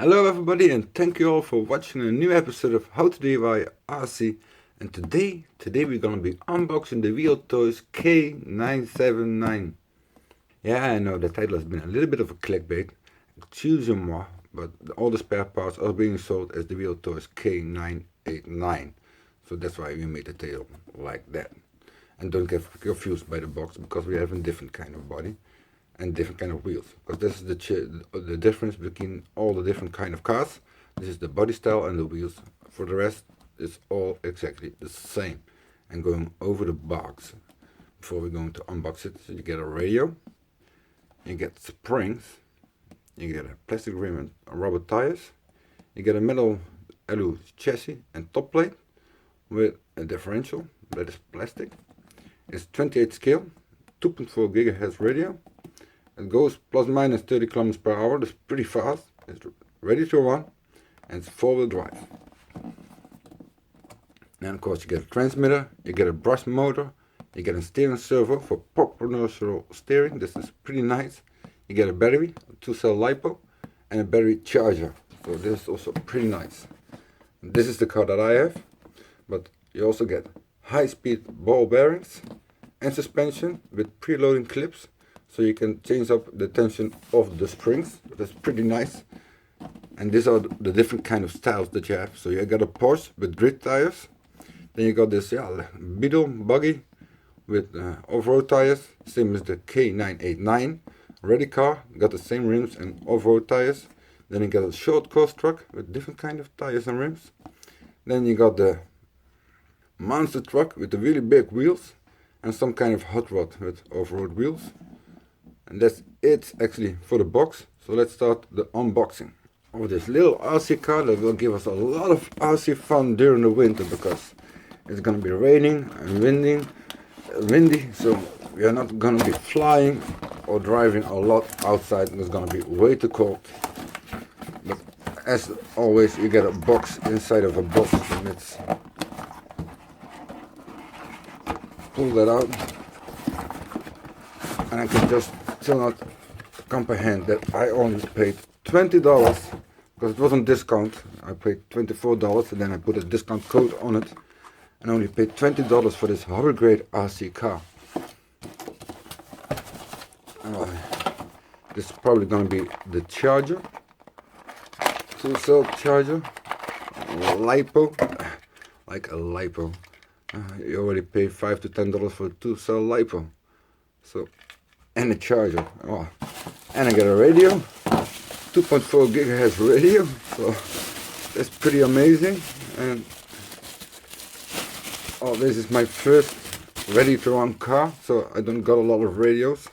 Hello everybody, and thank you all for watching a new episode of How to DIY RC. And today we're gonna be unboxing the Wltoys K979. Yeah, I know the title has been a little bit of a clickbait, excusez-moi, but all the spare parts are being sold as the Wltoys K989. So that's why we made the title like that. And don't get confused by the box, because we have a different kind of body and different kind of wheels, because this is the difference between all the different kind of cars. This is the body style and the wheels. For the rest, it's all exactly the same. And going over the box, before we're going to unbox it, so you get a radio, you get springs, you get a plastic rim and rubber tires, you get a metal alloy chassis and top plate with a differential that is plastic. It's 28 scale, 2.4 gigahertz radio. It goes plus minus 30 kilometers per hour. That's pretty fast. It's ready to run, and it's four-wheel drive. And of course you get a transmitter, you get a brush motor, you get a steering servo for proportional steering. This is pretty nice. You get a battery, a 2-cell lipo, and a battery charger. So this is also pretty nice. This is the car that I have, but you also get high-speed ball bearings and suspension with preloading clips, so you can change up the tension of the springs. That's pretty nice. And these are the different kind of styles that you have. So you got a Porsche with grid tires. Then you got this Beetle buggy with off-road tires, same as the K989. Ready car, got the same rims and off-road tires. Then you got a short course truck with different kind of tires and rims. Then you got the monster truck with the really big wheels and some kind of hot rod with off-road wheels. And that's it actually for the box. So let's start the unboxing of this little RC car that will give us a lot of RC fun during the winter, because it's gonna be raining and windy, so we are not gonna be flying or driving a lot outside. It's gonna be way too cold. But as always, you get a box inside of a box, and it's pull that out, and I can just still not comprehend that I only paid $20, because it was on discount. I paid $24 and then I put a discount code on it, and only paid $20 for this hobby grade RC car. This is probably going to be the charger, 2-cell charger, lipo, like a lipo. You already pay $5 to $10 for a 2-cell lipo. So, and a charger. Oh, and I got a radio, 2.4 gigahertz radio. So that's pretty amazing. And oh, this is my first ready to run car, so I don't got a lot of radios,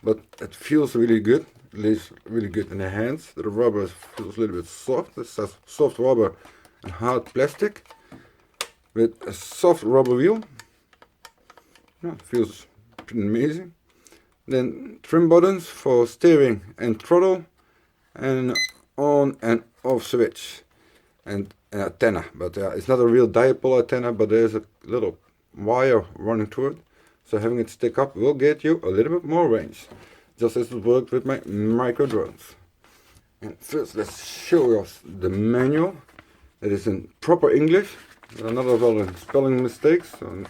but it feels really good. It lays really good in the hands. The rubber feels a little bit soft. This says soft rubber and hard plastic with a soft rubber wheel. Yeah, it feels pretty amazing. Then trim buttons for steering and throttle, and on and off switch, and an antenna. But it's not a real dipole antenna, but there's a little wire running through it, so having it stick up will get you a little bit more range, just as it worked with my micro drones. And first let's show us the manual. It is in proper English. There are not a lot of spelling mistakes, so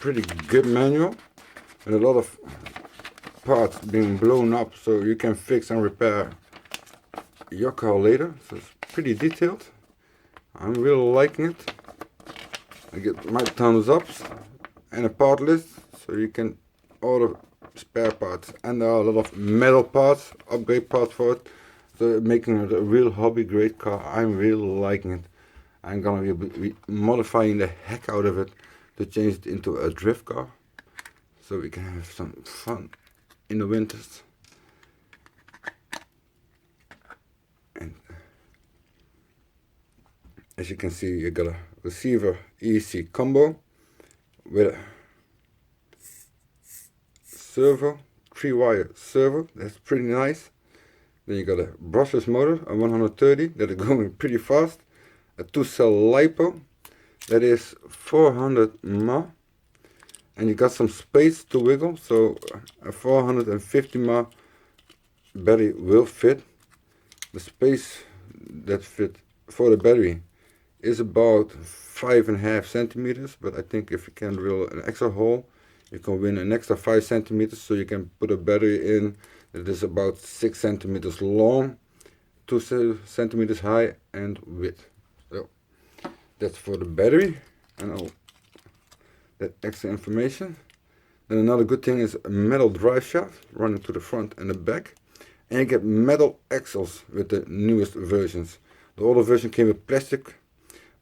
pretty good manual, and a lot of parts being blown up, so you can fix and repair your car later. So it's pretty detailed. I'm really liking it. I get my thumbs up, and a part list, so you can order spare parts, and there are a lot of metal parts, upgrade parts for it, so making it a real hobby grade car. I'm really liking it. I'm gonna be modifying the heck out of it to change it into a drift car, so we can have some fun in the winters. And as you can see, you got a receiver EC combo with a servo, 3-wire servo. That's pretty nice. Then you got a brushless motor, a 130 that is going pretty fast, a 2-cell lipo that is 400 mAh, and you got some space to wiggle, so a 450 mAh battery will fit. The space that fit for the battery is about 5.5 centimeters, but I think if you can drill an extra hole, you can win an extra 5 centimeters, so you can put a battery in that is about 6 centimeters long, 2 centimeters high and width. So that's for the battery, and all that extra information. Then another good thing is a metal drive shaft running to the front and the back, and you get metal axles with the newest versions. The older version came with plastic,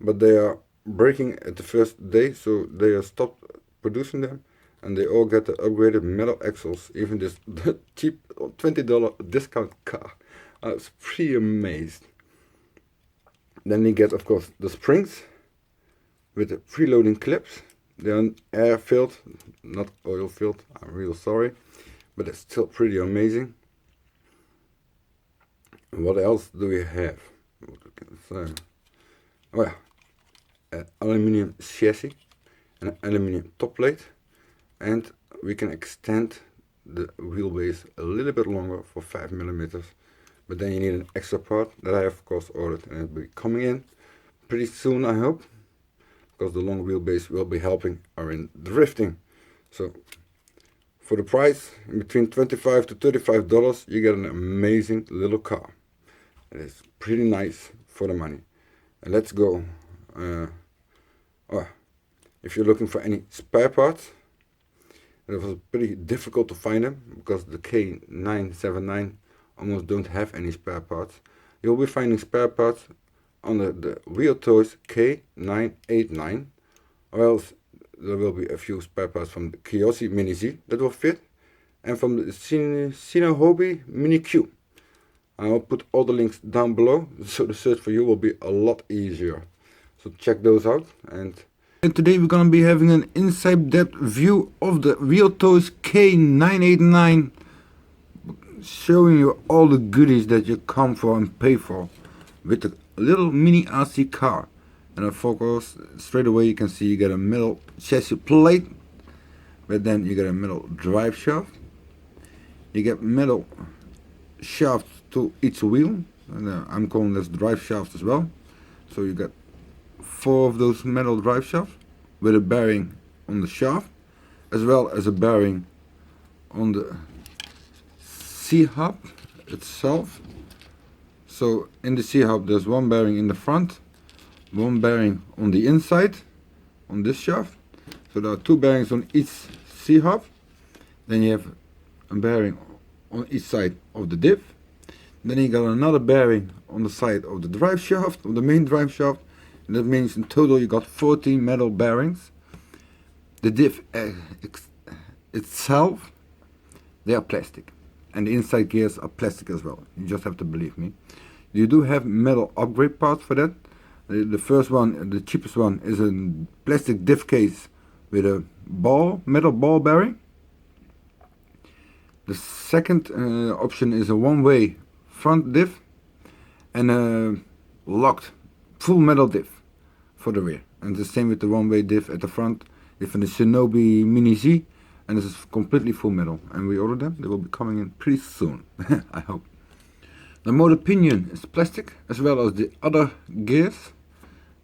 but they are breaking at the first day, so they are stopped producing them, and they all get the upgraded metal axles, even this cheap $20 discount car. I was pretty amazed. Then you get, of course, the springs with the preloading clips. They are air filled, not oil filled. I'm real sorry, but it's still pretty amazing. And what else do we have? Oh yeah, an aluminium chassis and an aluminium top plate, and we can extend the wheelbase a little bit longer for 5 millimeters. But then you need an extra part that I have, of course, ordered, and it will be coming in pretty soon, I hope, because the long wheelbase will be helping our in drifting. So for the price, in between $25 to $35, you get an amazing little car. It is pretty nice for the money. And let's go. If you're looking for any spare parts, it was pretty difficult to find them because the K979 almost don't have any spare parts. You'll be finding spare parts under the Wltoys K989, or else there will be a few spare parts from the Kyosho Mini Z that will fit, and from the Sinohobby Mini Q. I'll put all the links down below, so the search for you will be a lot easier. So check those out. And today we're gonna be having an inside depth view of the Wltoys K989, showing you all the goodies that you come for and pay for with the little mini RC car. And of course, straight away you can see you get a metal chassis plate, but then you get a metal drive shaft. You get metal shafts to each wheel, and I'm calling this drive shaft as well. So you get 4 of those metal drive shafts with a bearing on the shaft, as well as a bearing on the C-hub itself. So in the C-hub there's one bearing in the front, one bearing on the inside on this shaft. So there are 2 bearings on each C-hub. Then you have a bearing on each side of the diff. Then you got another bearing on the side of the drive shaft, of the main drive shaft. And that means in total you got 14 metal bearings. The diff itself, they are plastic, and the inside gears are plastic as well. You just have to believe me. You do have metal upgrade parts for that. The first one, the cheapest one, is a plastic diff case with a metal ball bearing. The second option is a one-way front diff and a locked full metal diff for the rear. And the same with the one-way diff at the front. It's from the Sinohobby Mini Z, and this is completely full metal. And we ordered them. They will be coming in pretty soon, I hope. The motor pinion is plastic, as well as the other gears.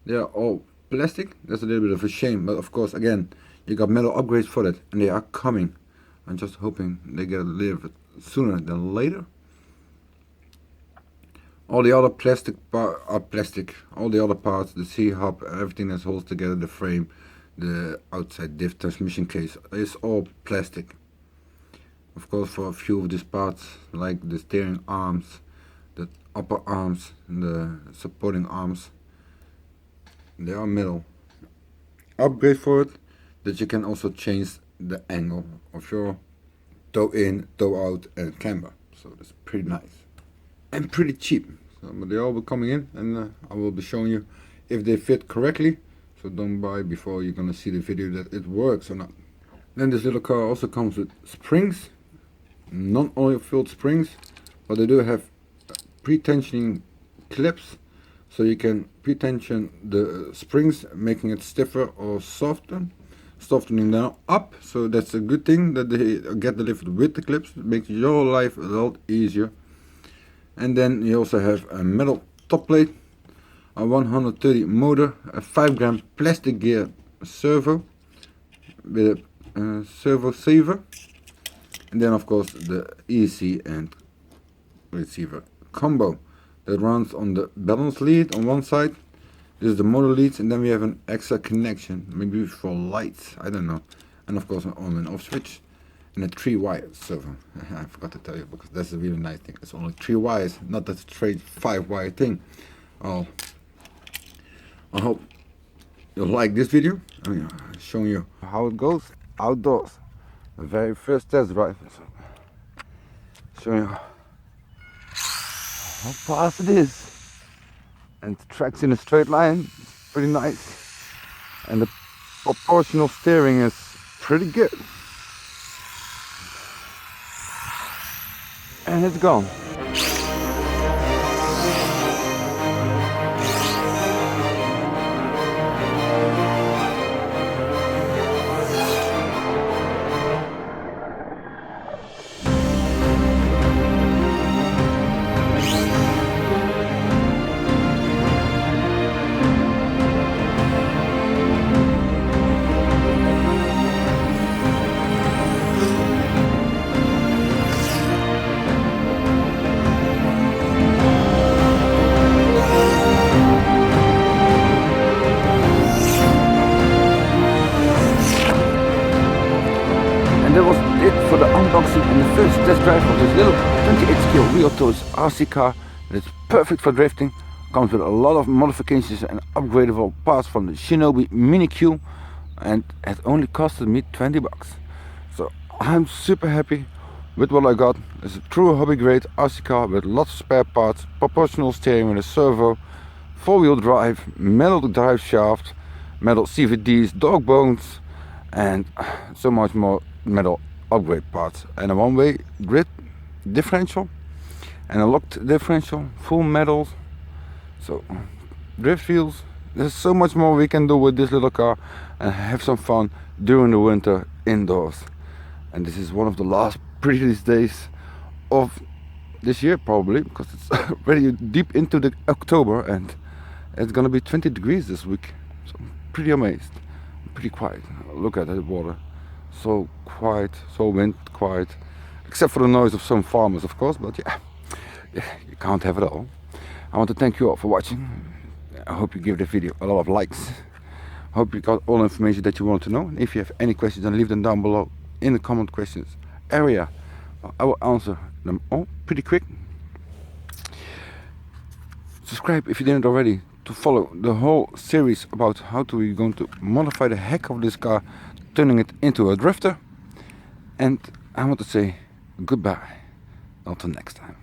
They are all plastic. That's a little bit of a shame, but of course, again, you got metal upgrades for that, and they are coming. I'm just hoping they get a little bit sooner than later. All the other plastic are plastic. All the other parts, the C-hub, everything that holds together the frame, the outside diff transmission case, is all plastic. Of course, for a few of these parts, like the steering arms, the upper arms, and the supporting arms, they are metal. Upgrade for it, that you can also change the angle of your toe in, toe out, and camber. So that's pretty nice and pretty cheap. So, but they all will coming in, and I will be showing you if they fit correctly. So don't buy before you're gonna see the video that it works or not. Then this little car also comes with springs, non-oil filled springs, but they do have pre-tensioning clips, so you can pre-tension the springs, making it stiffer or softening them up. So that's a good thing that they get delivered with the clips. It makes your life a lot easier. And then you also have a metal top plate, a 130 motor, a 5 gram plastic gear servo with a servo saver, and then of course the ESC and receiver combo that runs on the balance lead on one side. This is the motor leads, and then we have an extra connection, maybe for lights, I don't know, and of course an on and off switch, and a 3-wire servo. I forgot to tell you, because that's a really nice thing. It's only 3 wires, not that straight 5-wire thing. I hope you'll like this video. I'm showing you how it goes outdoors. The very first test drive. So, showing you how fast it is. And the track's in a straight line. Pretty nice. And the proportional steering is pretty good. And it's gone. That was it for the unboxing and the first test drive of this little 28 Wltoys RC car. It's perfect for drifting, comes with a lot of modifications and upgradable parts from the Sinohobby Mini Q, and it only costed me 20 bucks. So I'm super happy with what I got. It's a true hobby grade RC car with lots of spare parts, proportional steering with a servo, 4-wheel drive, metal drive shaft, metal CVDs, Dogbones, and so much more metal upgrade parts, and a one-way grid differential and a locked differential, full metals, so drift wheels. There's so much more we can do with this little car and have some fun during the winter indoors. And this is one of the last prettiest days of this year, probably, because it's already deep into the October and it's gonna be 20 degrees this week. So I'm pretty amazed. Pretty quiet. Look at the water, so quiet, so wind quiet, except for the noise of some farmers, of course, but yeah, you can't have it all. I want to thank you all for watching. I hope you give the video a lot of likes. I hope you got all the information that you want to know. And if you have any questions, then leave them down below in the comment questions area. I will answer them all pretty quick. Subscribe if you didn't already to follow the whole series about how to we're going to modify the heck of this car, turning it into a drifter. And I want to say goodbye until next time.